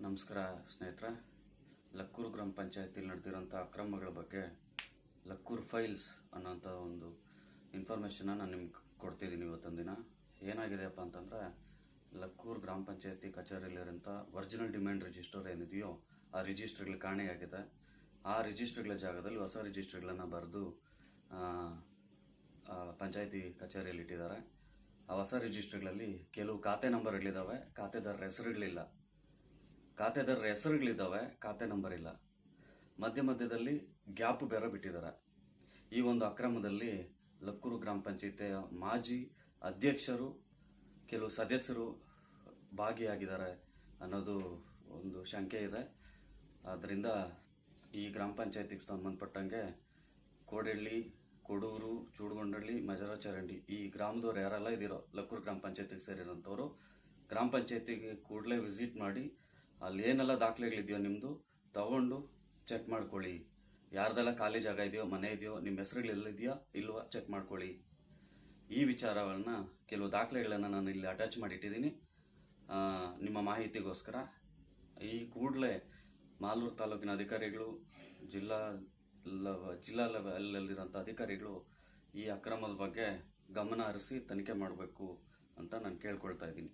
ನಮಸ್ಕಾರ ಸ್ನೇಹಿತರೆ. ಲಕ್ಕೂರು ಗ್ರಾಮ ಪಂಚಾಯತಿಲಿ ನಡೆದಿರೋಂಥ ಅಕ್ರಮಗಳ ಬಗ್ಗೆ ಲಕ್ಕೂರು ಫೈಲ್ಸ್ ಅನ್ನೋಂಥ ಒಂದು ಇನ್ಫಾರ್ಮೇಷನ್ನ ನಾನು ನಿಮ್ಗೆ ಕೊಡ್ತಿದ್ದೀನಿ ಇವತ್ತೊಂದು ದಿನ. ಏನಾಗಿದೆಯಪ್ಪ ಅಂತಂದರೆ, ಲಕ್ಕೂರು ಗ್ರಾಮ ಪಂಚಾಯತಿ ಕಚೇರಿಯಲ್ಲಿರೋಂಥ ಒರಿಜಿನಲ್ ಡಿಮ್ಯಾಂಡ್ ರಿಜಿಸ್ಟರ್ ಏನಿದೆಯೋ ಆ ರಿಜಿಸ್ಟರ್ಗಳು ಕಾಣೆಯಾಗಿದೆ. ಆ ರಿಜಿಸ್ಟರ್ಗಳ ಜಾಗದಲ್ಲಿ ಹೊಸ ರಿಜಿಸ್ಟರ್ಗಳನ್ನು ಬರೆದು ಪಂಚಾಯತಿ ಕಚೇರಿಯಲ್ಲಿ ಇಟ್ಟಿದ್ದಾರೆ. ಆ ಹೊಸ ರಿಜಿಸ್ಟರ್ಗಳಲ್ಲಿ ಕೆಲವು ಖಾತೆ ನಂಬರ್ಗಳಿದ್ದಾವೆ, ಖಾತೆದಾರರ ಹೆಸರುಗಳಿಲ್ಲ. ಖಾತೆದಾರರ ಹೆಸರುಗಳಿದ್ದಾವೆ, ಖಾತೆ ನಂಬರ್ ಇಲ್ಲ. ಮಧ್ಯದಲ್ಲಿ ಗ್ಯಾಪ್ ಬೇರೆ ಬಿಟ್ಟಿದ್ದಾರೆ. ಈ ಒಂದು ಅಕ್ರಮದಲ್ಲಿ ಲಕ್ಕೂರು ಗ್ರಾಮ ಪಂಚಾಯತಿಯ ಮಾಜಿ ಅಧ್ಯಕ್ಷರು, ಕೆಲವು ಸದಸ್ಯರು ಭಾಗಿಯಾಗಿದ್ದಾರೆ ಅನ್ನೋದು ಒಂದು ಶಂಕೆ ಇದೆ. ಆದ್ದರಿಂದ ಈ ಗ್ರಾಮ ಪಂಚಾಯತಿಗೆ ಸಂಬಂಧಪಟ್ಟಂಗೆ ಕೋಡೆಹಳ್ಳಿ, ಕೊಡೂರು, ಚೂಡಗೊಂಡಳ್ಳಿ, ಮಜರಚರಂಡಿ ಈ ಗ್ರಾಮದವ್ರು ಯಾರೆಲ್ಲ ಇದ್ದೀರೋ ಲಕ್ಕೂರು ಗ್ರಾಮ ಪಂಚಾಯತಿಗೆ ಸೇರಿರೋಂಥವ್ರು ಗ್ರಾಮ ಪಂಚಾಯತಿಗೆ ಕೂಡಲೇ ವಿಸಿಟ್ ಮಾಡಿ ಅಲ್ಲಿ ಏನೆಲ್ಲ ದಾಖಲೆಗಳಿದೆಯೋ ನಿಮ್ಮದು ತಗೊಂಡು ಚೆಕ್ ಮಾಡ್ಕೊಳ್ಳಿ. ಯಾರ್ದೆಲ್ಲ ಖಾಲಿ ಜಾಗ ಇದೆಯೋ, ಮನೆ ಇದೆಯೋ, ನಿಮ್ಮ ಹೆಸರುಗಳೆಲ್ಲಿದೆಯಾ ಇಲ್ವಾ ಚೆಕ್ ಮಾಡ್ಕೊಳ್ಳಿ. ಈ ವಿಚಾರಗಳನ್ನ, ಕೆಲವು ದಾಖಲೆಗಳನ್ನು ನಾನು ಇಲ್ಲಿ ಅಟ್ಯಾಚ್ ಮಾಡಿಟ್ಟಿದ್ದೀನಿ ನಿಮ್ಮ ಮಾಹಿತಿಗೋಸ್ಕರ. ಈ ಕೂಡಲೇ ಮಾಲೂರು ತಾಲೂಕಿನ ಅಧಿಕಾರಿಗಳು, ಜಿಲ್ಲಾ ಲೆವೆಲಲ್ಲಿರೋಂಥ ಅಧಿಕಾರಿಗಳು ಈ ಅಕ್ರಮದ ಬಗ್ಗೆ ಗಮನ ಹರಿಸಿ ತನಿಖೆ ಮಾಡಬೇಕು ಅಂತ ನಾನು ಕೇಳ್ಕೊಳ್ತಾ ಇದ್ದೀನಿ.